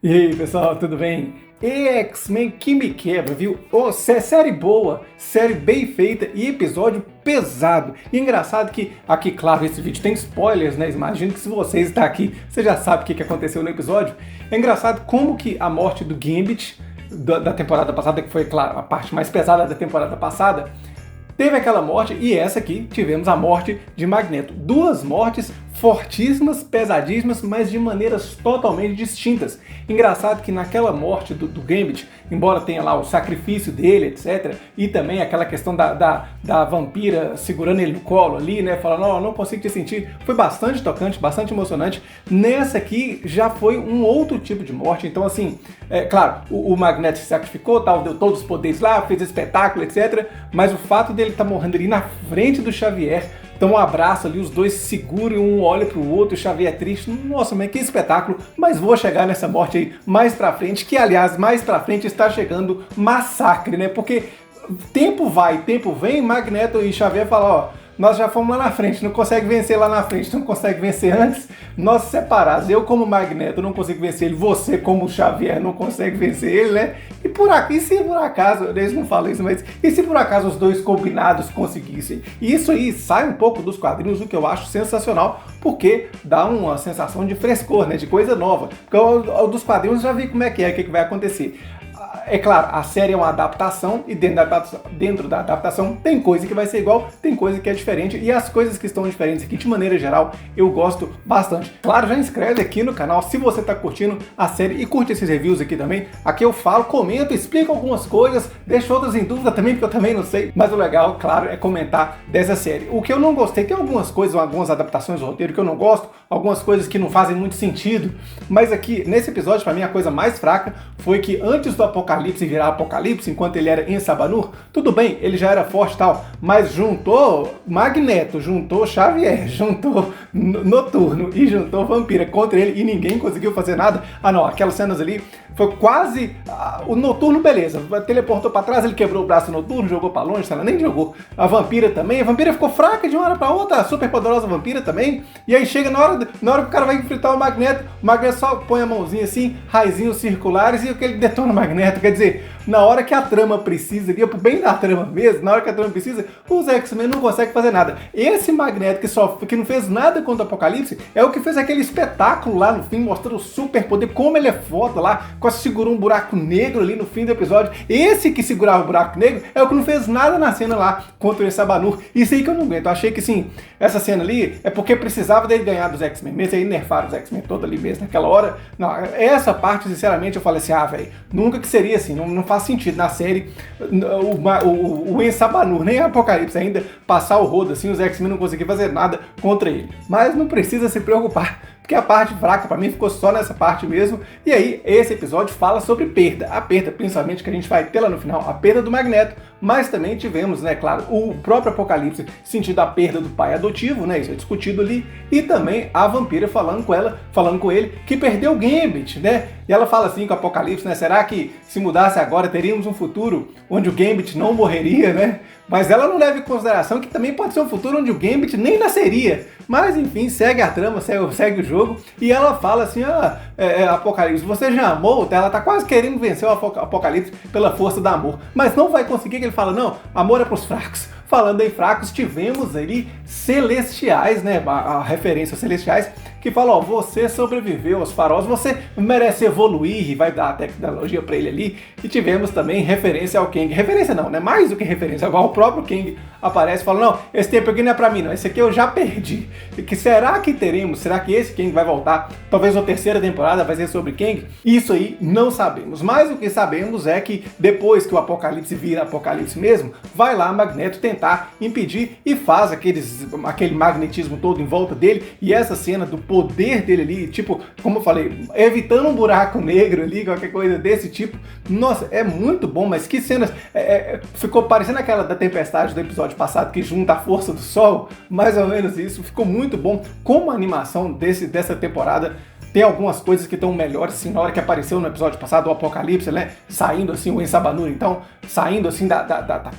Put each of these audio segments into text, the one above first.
E aí, pessoal, tudo bem? X-Men que me quebra, viu? Série boa, série bem feita e episódio pesado. E engraçado que, aqui, claro, esse vídeo tem spoilers, né? Imagino que se você está aqui, você já sabe o que aconteceu no episódio. É engraçado como que a morte do Gambit, da temporada passada, que foi, claro, a parte mais pesada da temporada passada, teve aquela morte e essa aqui tivemos a morte de Magneto. Duas mortes fortíssimas, pesadíssimas, mas de maneiras totalmente distintas. Engraçado que naquela morte do Gambit, embora tenha lá o sacrifício dele, etc., e também aquela questão da vampira segurando ele no colo ali, né, falando, não consigo te sentir, foi bastante tocante, bastante emocionante. Nessa aqui já foi um outro tipo de morte, então assim, claro, o Magneto se sacrificou, tal, deu todos os poderes lá, fez espetáculo, etc., mas o fato dele estar morrendo ali na frente do Xavier, então um abraço ali, os dois se seguram, um olha pro outro, o Xavier é triste. Nossa, mas que espetáculo. Mas vou chegar nessa morte aí mais pra frente, que aliás, mais pra frente está chegando Massacre, né? Porque tempo vai, tempo vem, Magneto e Xavier falam, nós já fomos lá na frente, não consegue vencer lá na frente, não consegue vencer antes, nós separados, eu como Magneto não consigo vencer ele, você como Xavier não consegue vencer ele, né? E se por acaso, eles não falam isso, mas e se por acaso os dois combinados conseguissem? E isso aí sai um pouco dos quadrinhos, o que eu acho sensacional, porque dá uma sensação de frescor, né? De coisa nova. Porque o dos quadrinhos já vi como é que é, o que vai acontecer. É claro, a série é uma adaptação e dentro da adaptação tem coisa que vai ser igual, tem coisa que é diferente e as coisas que estão diferentes aqui, de maneira geral, eu gosto bastante. Claro, já inscreve aqui no canal se você está curtindo a série e curte esses reviews aqui também. Aqui eu falo, comento, explico algumas coisas, deixo outras em dúvida também, porque eu também não sei, mas o legal, claro, é comentar dessa série. O que eu não gostei, tem algumas coisas, algumas adaptações do roteiro que eu não gosto, algumas coisas que não fazem muito sentido, mas aqui, nesse episódio, para mim, a coisa mais fraca foi que antes do Apocalipse virar Apocalipse, enquanto ele era em Sabanur, tudo bem, ele já era forte e tal, mas juntou Magneto, juntou Xavier, juntou Noturno e juntou Vampira contra ele e ninguém conseguiu fazer nada. Não, aquelas cenas ali foi quase... o Noturno, beleza, teleportou pra trás, ele quebrou o braço do Noturno, jogou pra longe, ela nem jogou. A Vampira também, a Vampira ficou fraca de uma hora pra outra, a super poderosa Vampira também, e aí chega na hora que o cara vai enfrentar o Magneto só põe a mãozinha assim, raizinhos circulares e ele detona o Magneto. Quer dizer, na hora que a trama precisa, ali, pro bem da trama mesmo, na hora que a trama precisa, os X-Men não conseguem fazer nada. Esse Magneto que não fez nada contra o Apocalipse é o que fez aquele espetáculo lá no fim, mostrando o super poder, como ele é foda lá, quase segurou um buraco negro ali no fim do episódio. Esse que segurava o buraco negro é o que não fez nada na cena lá contra o Sabanur. Isso aí que eu não aguento. Eu achei que sim, essa cena ali é porque precisava dele ganhar dos X-Men mesmo, aí nerfaram os X-Men todo ali mesmo naquela hora. Não, essa parte, sinceramente, eu falei assim, velho, nunca que seria assim, não faz sentido na série o Ensabanur, nem Apocalipse ainda, passar o rodo assim, os X-Men não conseguiram fazer nada contra ele. Mas não precisa se preocupar, porque a parte fraca pra mim ficou só nessa parte mesmo. E aí, esse episódio fala sobre perda. A perda, principalmente, que a gente vai ter lá no final, a perda do Magneto, mas também tivemos, né, claro, o próprio Apocalipse sentindo a perda do pai adotivo, né, isso é discutido ali, e também a Vampira falando com ele, que perdeu o Gambit, né, e ela fala assim com o Apocalipse, né, será que se mudasse agora teríamos um futuro onde o Gambit não morreria, né, mas ela não leva em consideração que também pode ser um futuro onde o Gambit nem nasceria. Mas enfim, segue a trama, segue o jogo, e ela fala assim, Apocalipse, você já amou? Ela tá quase querendo vencer o Apocalipse pela força do amor, mas não vai conseguir, que ele fala, não, amor é pros fracos. Falando em fracos, tivemos ali Celestiais, né, a referência aos Celestiais, que fala, você sobreviveu aos faróis, você merece evoluir, e vai dar a tecnologia pra ele ali. E tivemos também referência ao Kang, referência não, né, mais do que referência, igual o próprio Kang aparece e fala, não, esse tempo aqui não é pra mim não, esse aqui eu já perdi. E que será que teremos, será que esse Kang vai voltar? Talvez a terceira temporada vai ser sobre Kang? Isso aí não sabemos, mas o que sabemos é que depois que o Apocalipse vira Apocalipse mesmo, vai lá Magneto tentar impedir e faz aquele magnetismo todo em volta dele, e essa cena do poder dele ali, tipo, como eu falei, evitando um buraco negro ali, qualquer coisa desse tipo, nossa, é muito bom, mas que cenas, ficou parecendo aquela da tempestade do episódio passado, que junta a força do sol, mais ou menos isso, ficou muito bom, como a animação dessa temporada. Tem algumas coisas que estão melhores, assim, na hora que apareceu no episódio passado, o Apocalipse, né, saindo assim, o Ensabanur, então, saindo assim da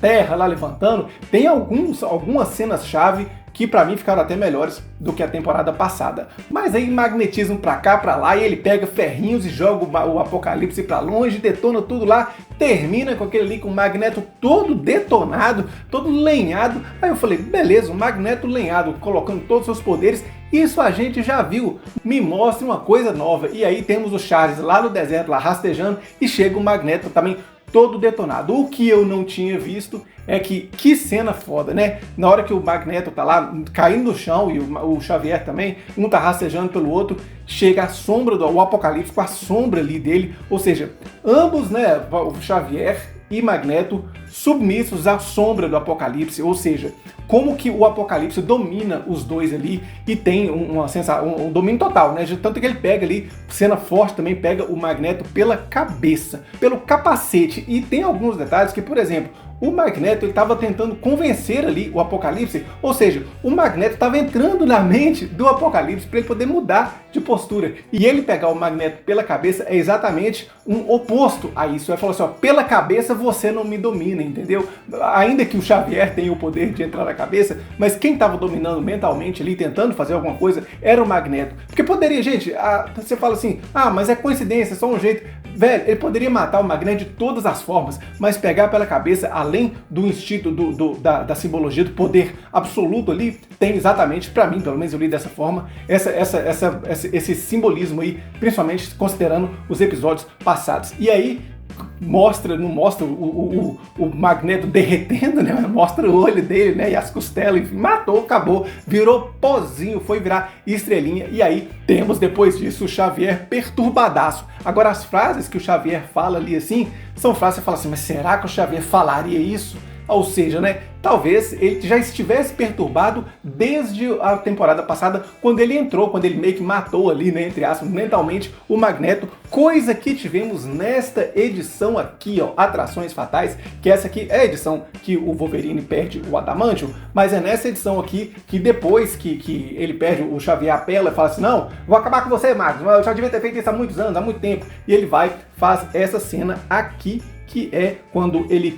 terra, lá levantando, tem algumas cenas-chave que pra mim ficaram até melhores do que a temporada passada. Mas aí magnetismo pra cá, pra lá, e ele pega ferrinhos e joga o Apocalipse pra longe, detona tudo lá, termina com aquele ali com o Magneto todo detonado, todo lenhado. Aí eu falei, beleza, o Magneto lenhado, colocando todos os seus poderes. Isso a gente já viu, me mostra uma coisa nova. E aí temos o Charles lá no deserto, lá rastejando, e chega o Magneto também todo detonado. O que eu não tinha visto é que cena foda, né? Na hora que o Magneto tá lá caindo no chão e o Xavier também, um tá rastejando pelo outro, chega a sombra do Apocalipse com a sombra ali dele, ou seja, ambos, né, o Xavier e Magneto submissos à sombra do Apocalipse, ou seja, como que o Apocalipse domina os dois ali e tem um domínio total, né? Tanto que ele pega ali, cena forte também, pega o Magneto pela cabeça, pelo capacete. E tem alguns detalhes que, por exemplo, o Magneto estava tentando convencer ali o Apocalipse, ou seja, o Magneto estava entrando na mente do Apocalipse para ele poder mudar de postura. E ele pegar o Magneto pela cabeça é exatamente um oposto a isso. Ele falou assim, ó, pela cabeça você não me domina, entendeu? Ainda que o Xavier tenha o poder de entrar na cabeça, mas quem estava dominando mentalmente ali, tentando fazer alguma coisa, era o Magneto. Porque poderia, gente, você fala assim, mas é coincidência, é só um jeito. Velho, ele poderia matar o Magneto de todas as formas, mas pegar pela cabeça, além do instinto da simbologia, do poder absoluto ali, tem exatamente, pra mim, pelo menos eu li dessa forma, esse simbolismo aí, principalmente considerando os episódios passados. E aí, não mostra o Magneto derretendo, né? Mostra o olho dele, né? E as costelas, enfim, matou, acabou, virou pozinho, foi virar estrelinha. E aí temos depois disso o Xavier perturbadaço. Agora as frases que o Xavier fala ali assim, são frases que você fala assim, mas será que o Xavier falaria isso? Ou seja, né, talvez ele já estivesse perturbado desde a temporada passada, quando ele entrou, quando ele meio que matou ali, né, entre aspas, mentalmente o Magneto, coisa que tivemos nesta edição aqui, ó, Atrações Fatais, que essa aqui é a edição que o Wolverine perde o Adamantium, mas é nessa edição aqui que depois que ele perde, o Xavier apela e fala assim, não, vou acabar com você, Magnus, eu já devia ter feito isso há muitos anos, há muito tempo, e ele vai, faz essa cena aqui, que é quando ele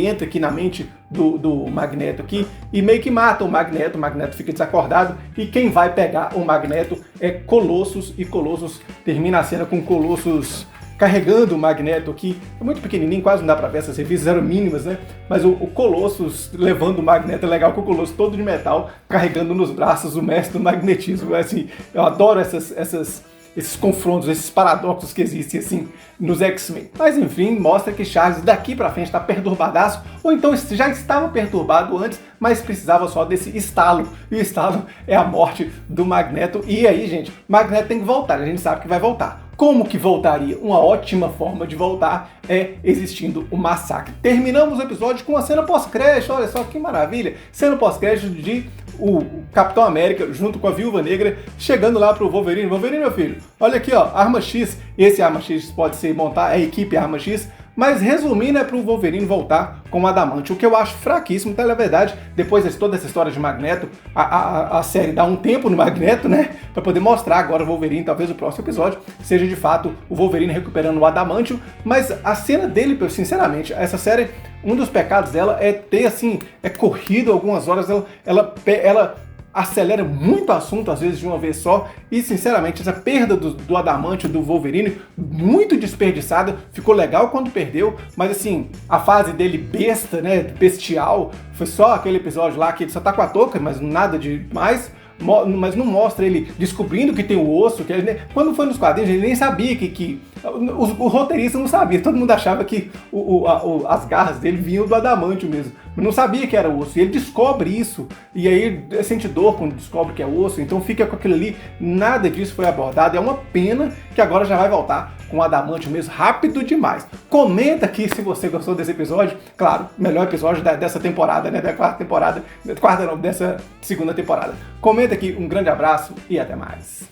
entra aqui na mente do Magneto aqui e meio que mata o Magneto fica desacordado e quem vai pegar o Magneto é Colossus, e Colossus termina a cena com Colossus carregando o Magneto aqui, é muito pequenininho, quase não dá pra ver, essas revistas eram mínimas, né? Mas o Colossus levando o Magneto, é legal que o Colossus todo de metal, carregando nos braços o mestre do magnetismo, assim, eu adoro esses confrontos, esses paradoxos que existem assim nos X-Men. Mas enfim, mostra que Charles daqui pra frente tá perturbadaço, ou então já estava perturbado antes, mas precisava só desse estalo, e o estalo é a morte do Magneto. E aí, gente, Magneto tem que voltar, a gente sabe que vai voltar. Como que voltaria? Uma ótima forma de voltar é existindo o massacre. Terminamos o episódio com uma cena pós-crédito, olha só que maravilha, cena pós-crédito de o Capitão América junto com a Viúva Negra chegando lá pro Wolverine. Wolverine, meu filho, olha aqui, ó, Arma X. Esse Arma X pode ser montar a equipe Arma X, mas resumindo é pro Wolverine voltar com o Adamantium, o que eu acho fraquíssimo, então na verdade, depois de toda essa história de Magneto, a série dá um tempo no Magneto, né, pra poder mostrar agora o Wolverine, talvez o próximo episódio seja de fato o Wolverine recuperando o Adamantium, mas a cena dele, sinceramente, essa série, um dos pecados dela é ter, assim, corrido algumas horas, ela acelera muito o assunto, às vezes de uma vez só, e sinceramente essa perda do Adamantium do Wolverine, muito desperdiçada, ficou legal quando perdeu, mas assim, a fase dele besta, né, bestial, foi só aquele episódio lá que ele só tá com a touca, mas nada de mais, mas não mostra ele descobrindo que tem o osso, que ele, quando foi nos quadrinhos ele nem sabia o roteirista não sabia, todo mundo achava que as garras dele vinham do Adamantium mesmo, mas não sabia que era osso, e ele descobre isso, e aí ele sente dor quando descobre que é osso, então fica com aquilo ali, nada disso foi abordado, é uma pena que agora já vai voltar com o Adamantium mesmo, rápido demais. Comenta aqui se você gostou desse episódio, claro, melhor episódio dessa temporada, né, dessa segunda temporada. Comenta aqui, um grande abraço e até mais.